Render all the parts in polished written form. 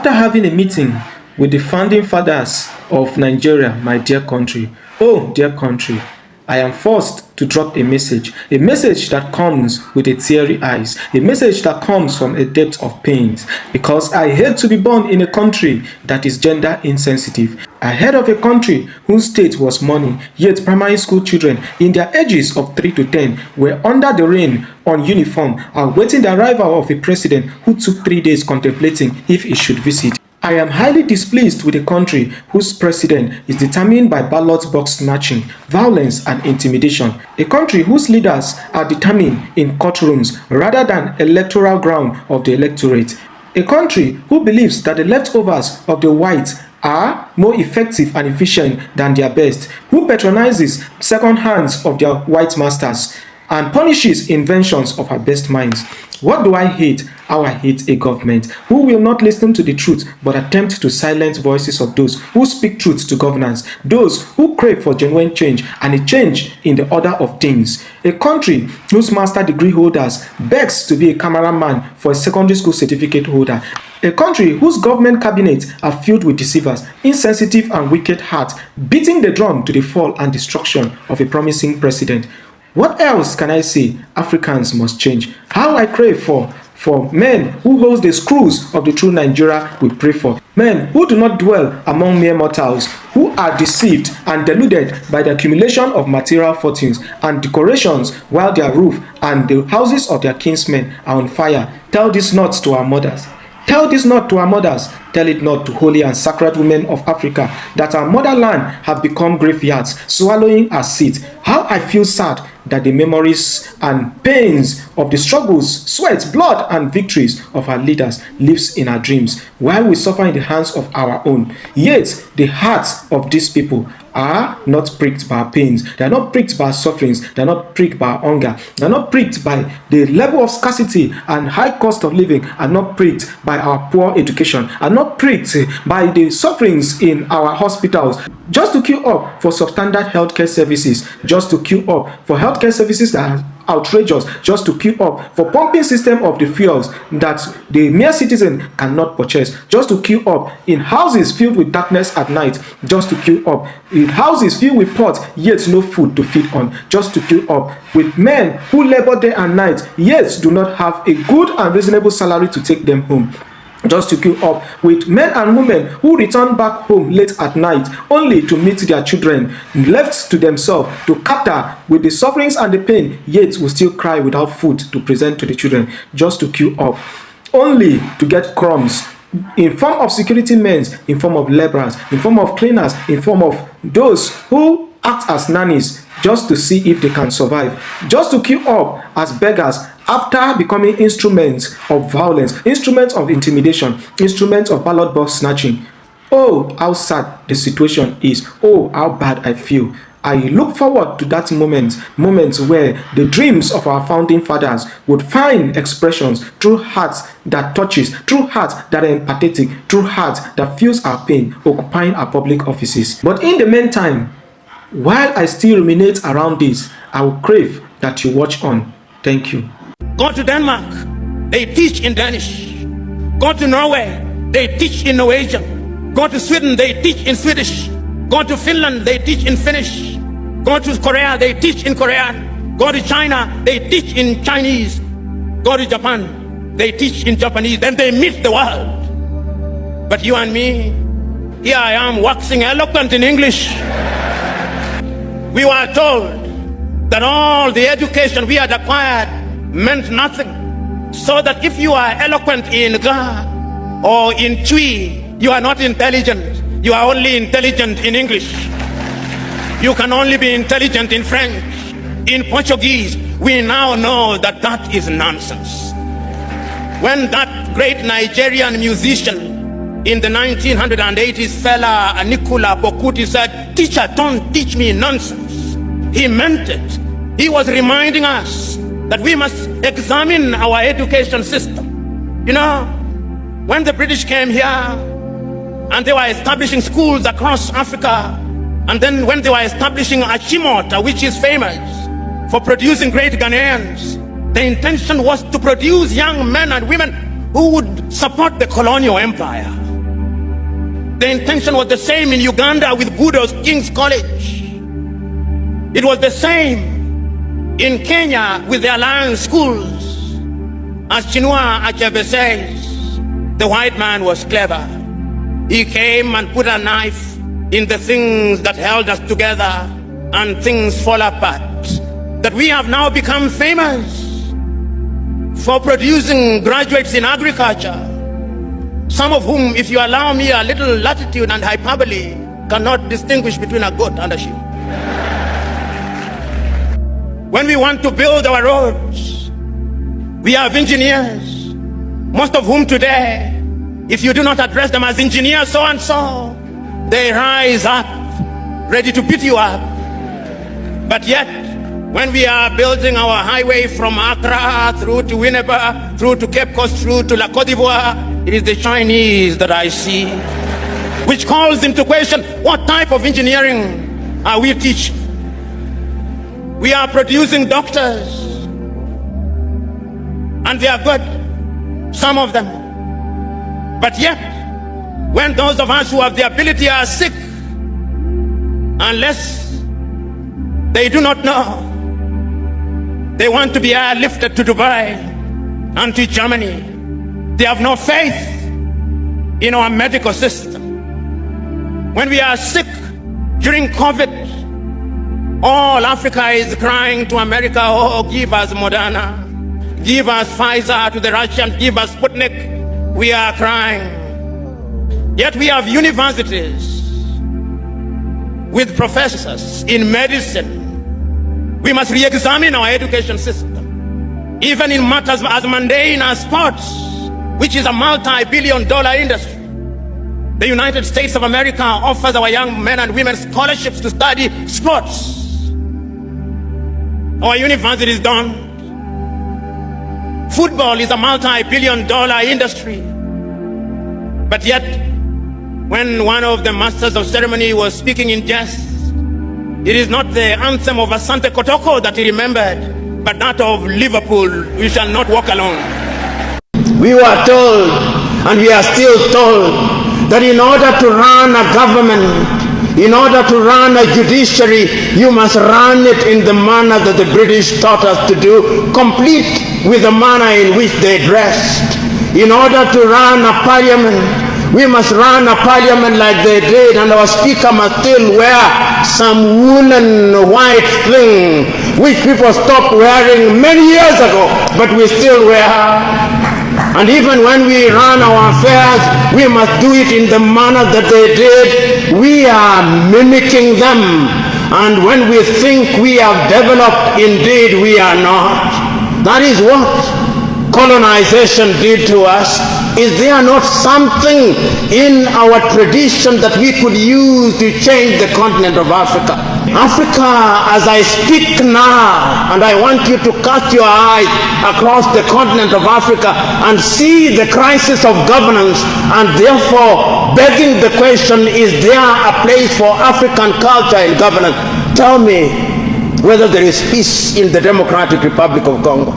After having a meeting with the founding fathers of Nigeria, my dear country, oh dear country, I am forced to drop a message that comes with a teary eyes, a message that comes from a depth of pains, because I hate to be born in a country that is gender insensitive. I heard of a country whose state was money, yet primary school children in their ages of 3 to 10 were under the rain on uniform, awaiting the arrival of a president who took 3 days contemplating if he should visit. I am highly displeased with a country whose president is determined by ballot box snatching, violence and intimidation. A country whose leaders are determined in courtrooms rather than electoral ground of the electorate. A country who believes that the leftovers of the whites are more effective and efficient than their best, who patronizes second hands of their white masters and punishes inventions of our best minds. What do I hate? How I hate a government who will not listen to the truth but attempt to silence voices of those who speak truth to governance, those who crave for genuine change and a change in the order of things. A country whose master degree holders begs to be a cameraman for a secondary school certificate holder. A country whose government cabinets are filled with deceivers, insensitive and wicked hearts, beating the drum to the fall and destruction of a promising president. What else can I say? Africans must change. How I crave for men who hold the screws of the true Nigeria we pray for. Men who do not dwell among mere mortals, who are deceived and deluded by the accumulation of material fortunes and decorations while their roof and the houses of their kinsmen are on fire. Tell this not to our mothers. Tell this not to our mothers. Tell it not to holy and sacred women of Africa that our motherland have become graveyards, swallowing our seeds. How I feel sad that the memories and pains of the struggles, sweat, blood, and victories of our leaders lives in our dreams, while we suffer in the hands of our own. Yet the hearts of these people are not pricked by our pains. They are not pricked by our sufferings. They are not pricked by our hunger. They are not pricked by the level of scarcity and high cost of living. Are not pricked by our poor education. Are not pricked by the sufferings in our hospitals. Just to queue up for substandard healthcare services. Just to queue up for healthcare services that are outrageous, just to queue up for pumping system of the fuels that the mere citizen cannot purchase, just to queue up in houses filled with darkness at night, just to queue up in houses filled with pots yet no food to feed on, just to queue up with men who labor day and night yet do not have a good and reasonable salary to take them home, just to queue up with men and women who return back home late at night only to meet their children left to themselves to cater with the sufferings and the pain, yet will still cry without food to present to the children, just to queue up only to get crumbs in form of security men, in form of laborers, in form of cleaners, in form of those who act as nannies just to see if they can survive, just to queue up as beggars after becoming instruments of violence, instruments of intimidation, instruments of ballot box snatching. Oh, how sad the situation is. Oh, how bad I feel. I look forward to that moments where the dreams of our founding fathers would find expressions through hearts that touches, through hearts that are empathetic, through hearts that feels our pain, occupying our public offices. But in the meantime, while I still ruminate around this, I will crave that you watch on. Thank you. Go to Denmark, they teach in Danish. Go to Norway, they teach in Norwegian. Go to Sweden, they teach in Swedish. Go to Finland, they teach in Finnish. Go to Korea, they teach in Korean. Go to China, they teach in Chinese. Go to Japan, they teach in Japanese. Then they meet the world. But you and me, here I am waxing eloquent in English. We were told that all the education we had acquired meant nothing. So that if you are eloquent in Ga or in Twi, you are not intelligent. You are only intelligent in English. You can only be intelligent in French. In Portuguese, we now know that that is nonsense. When that great Nigerian musician in the 1980s fella Nicola Bokuti said, "Teacher, don't teach me nonsense," he meant it. He was reminding us that we must examine our education system. You know, when the British came here and they were establishing schools across Africa, and then when they were establishing Achimota, which is famous for producing great Ghanaians, the intention was to produce young men and women who would support the colonial empire. The intention was the same in Uganda with Budo's King's College. It was the same in Kenya with the Alliance schools. As Chinua Achebe says, the white man was clever. He came and put a knife in the things that held us together, and things fall apart. That we have now become famous for producing graduates in agriculture, some of whom, if you allow me a little latitude and hyperbole, cannot distinguish between a goat and a sheep. When we want to build our roads, we have engineers, most of whom today, if you do not address them as engineer so and so, they rise up, ready to beat you up. But yet, when we are building our highway from Accra through to Winneba, through to Cape Coast, through to La Côte d'Ivoire, it is the Chinese that I see, which calls into question, what type of engineering are we teaching? We are producing doctors, and they are good, some of them. But yet, when those of us who have the ability are sick, unless they do not know, they want to be airlifted to Dubai and to Germany. They have no faith in our medical system. When we are sick during COVID, all Africa is crying to America, oh, give us Moderna, give us Pfizer, to the Russians, give us Sputnik. We are crying. Yet we have universities with professors in medicine. We must re-examine our education system, even in matters as mundane as sports, which is a multi-billion-dollar industry. The United States of America offers our young men and women scholarships to study sports. Our universities don't. Football is a multi-billion-dollar industry. But yet, when one of the masters of ceremony was speaking in jest, it is not the anthem of Asante Kotoko that he remembered, but that of Liverpool, we shall not walk alone. We were told, and we are still told, that in order to run a government, in order to run a judiciary, you must run it in the manner that the British taught us to do, complete with the manner in which they dressed. In order to run a parliament, we must run a parliament like they did, and our speaker must still wear some woolen white thing, which people stopped wearing many years ago, but we still wear. And even when we run our affairs, we must do it in the manner that they did. We are mimicking them. And when we think we have developed, indeed we are not. That is what colonization did to us. Is there not something in our tradition that we could use to change the continent of Africa? Africa, as I speak now, and I want you to cast your eyes across the continent of Africa and see the crisis of governance, and therefore begging the question, is there a place for African culture in governance? Tell me whether there is peace in the Democratic Republic of Congo.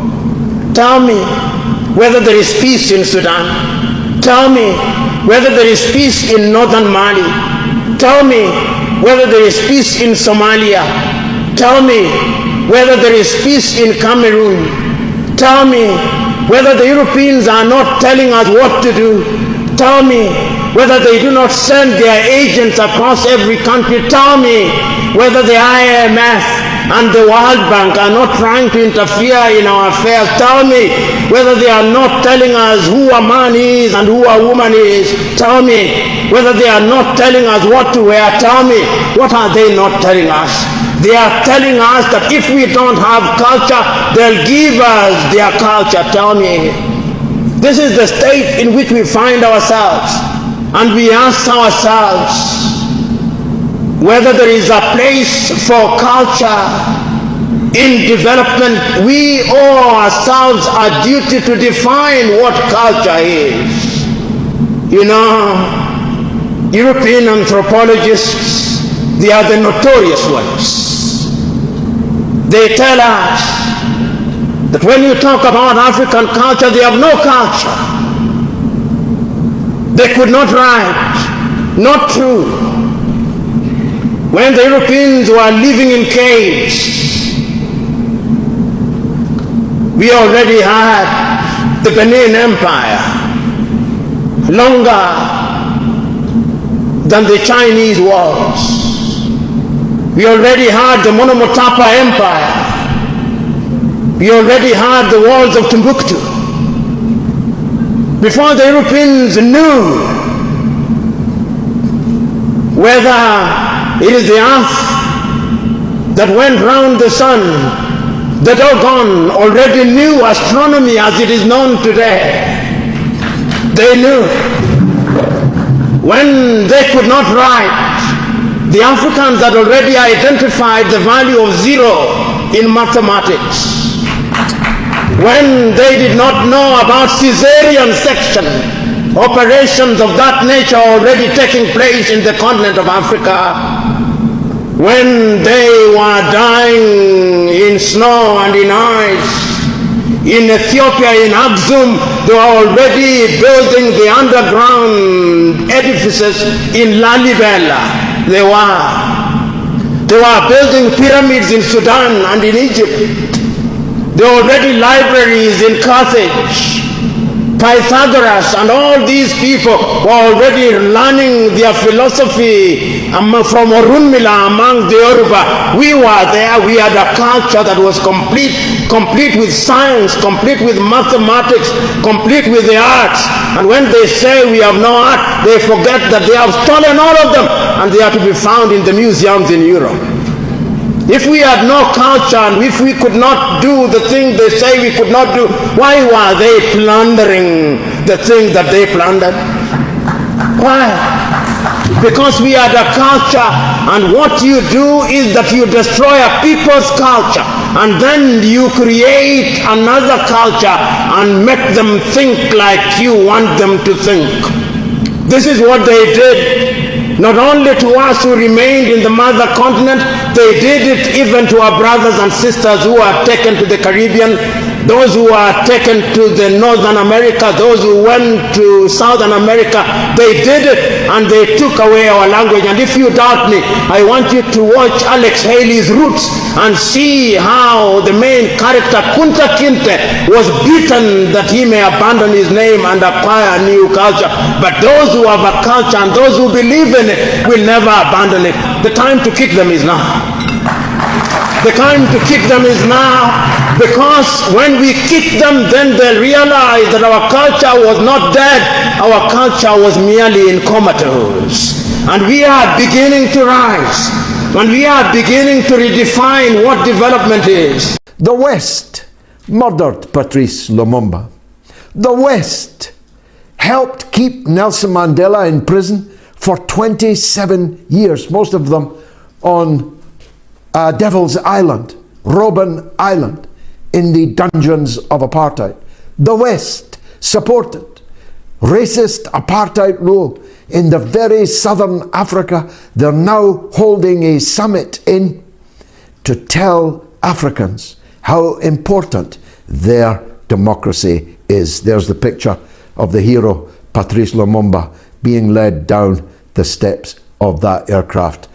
Tell me whether there is peace in Sudan. Tell me whether there is peace in northern Mali. Tell me whether there is peace in Somalia. Tell me whether there is peace in Cameroon. Tell me whether the Europeans are not telling us what to do. Tell me whether they do not send their agents across every country. Tell me whether the IMF and the World Bank are not trying to interfere in our affairs. Tell me whether they are not telling us who a man is and who a woman is. Tell me whether they are not telling us what to wear. Tell me, what are they not telling us? They are telling us that if we don't have culture, they'll give us their culture. Tell me. This is the state in which we find ourselves, and we ask ourselves whether there is a place for culture in development. We owe ourselves a duty to define what culture is. You know, European anthropologists, they are the notorious ones. They tell us that when you talk about African culture, they have no culture. They could not write. Not true. When the Europeans were living in caves, we already had the Benin Empire, longer than the Chinese was. We already had the Monomotapa Empire. We already had the walls of Timbuktu. Before the Europeans knew whether it is the earth that went round the sun, the Dogon already knew astronomy as it is known today. They knew. When they could not write, the Africans had already identified the value of zero in mathematics. When they did not know about caesarean section, operations of that nature already taking place in the continent of Africa. When they were dying in snow and in ice, in Ethiopia, in Axum, they were already building the underground edifices in Lalibela. They were building pyramids in Sudan and in Egypt. There were already libraries in Carthage. Pythagoras and all these people were already learning their philosophy from Orunmila among the Yoruba. We were there. We had a culture that was complete with science, complete with mathematics, complete with the arts. And when they say we have no art, they forget that they have stolen all of them and they are to be found in the museums in Europe. If we had no culture and if we could not do the thing they say we could not do, why were they plundering the thing that they plundered? Why? Because we had a culture, and what you do is that you destroy a people's culture and then you create another culture and make them think like you want them to think. This is what they did. Not only to us who remained in the mother continent, they did it even to our brothers and sisters who are taken to the Caribbean, those who are taken to the Northern America, those who went to Southern America. They did it and they took away our language. And if you doubt me, I want you to watch Alex Haley's Roots and see how the main character, Kunta Kinte, was beaten that he may abandon his name and acquire a new culture. But those who have a culture and those who believe in it will never abandon it. The time to kick them is now. The time to kick them is now, because when we kick them, then they'll realize that our culture was not dead. Our culture was merely in comatose. And we are beginning to rise. And we are beginning to redefine what development is. The West murdered Patrice Lumumba. The West helped keep Nelson Mandela in prison for 27 years, most of them on Devil's Island, Robben Island, in the dungeons of apartheid. The West supported racist apartheid rule in the very southern Africa. They're now holding a summit to tell Africans how important their democracy is. There's the picture of the hero Patrice Lumumba being led down the steps of that aircraft